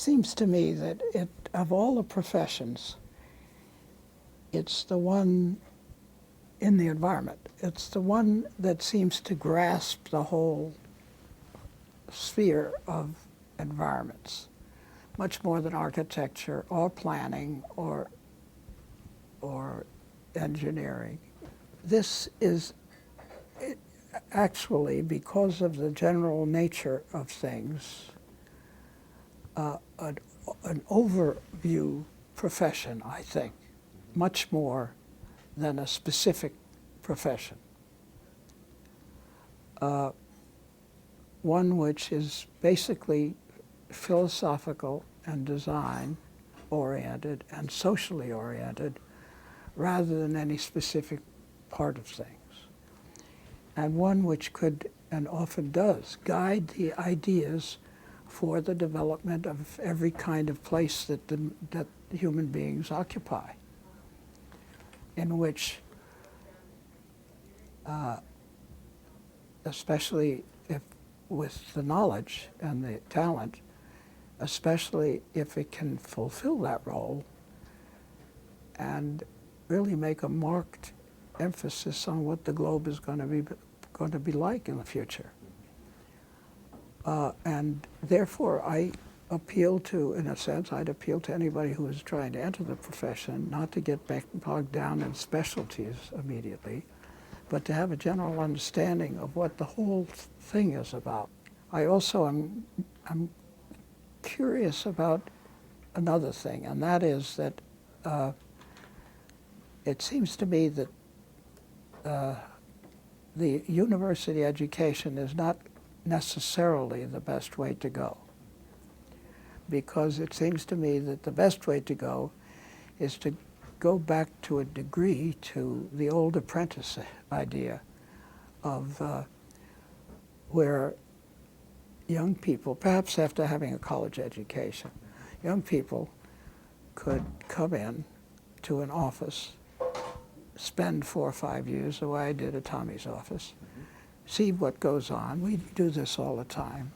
seems to me that of all the professions, it's the one in the environment. It's the one that seems to grasp the whole sphere of environments, much more than architecture or planning or engineering. This is actually, because of the general nature of things, an overview profession, I think, much more than a specific profession. One which is basically philosophical and design oriented and socially oriented rather than any specific part of things. And one which could, and often does, guide the ideas for the development of every kind of place that human beings occupy, in which, especially if with the knowledge and the talent, especially if it can fulfill that role and really make a marked emphasis on what the globe is going to be like in the future. And therefore, I appeal to, in a sense, I'd appeal to anybody who is trying to enter the profession, not to get bogged down in specialties immediately, but to have a general understanding of what the whole thing is about. I also am curious about another thing, and that is that it seems to me that the university education is not necessarily the best way to go, because it seems to me that the best way to go is to go back to a degree to the old apprentice idea of where young people, perhaps after having a college education, young people could come in to an office, spend 4 or 5 years, the way I did at Tommy's office, see what goes on. We do this all the time.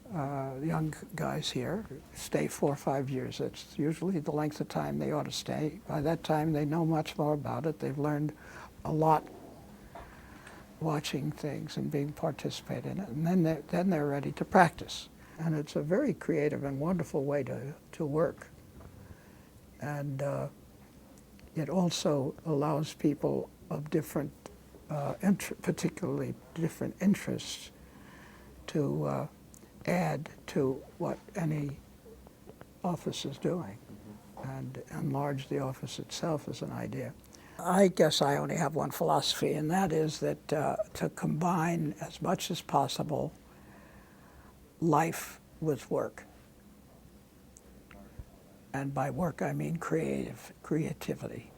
Young guys here stay 4 or 5 years. That's usually the length of time they ought to stay. By that time, they know much more about it. They've learned a lot watching things and being participating in it. And then they're ready to practice. And it's a very creative and wonderful way to work. And it also allows people of different, particularly different interests, to add to what any office is doing and enlarge the office itself as an idea. I guess I only have one philosophy, and that is that to combine as much as possible life with work. And by work I mean creativity.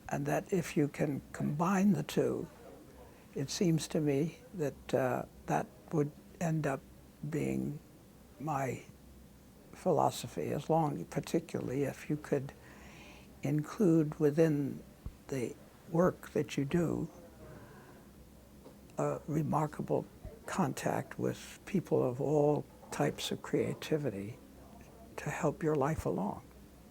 And that if you can combine the two, it seems to me that that would end up being my philosophy, as long, particularly if you could include within the work that you do a remarkable contact with people of all types of creativity to help your life along.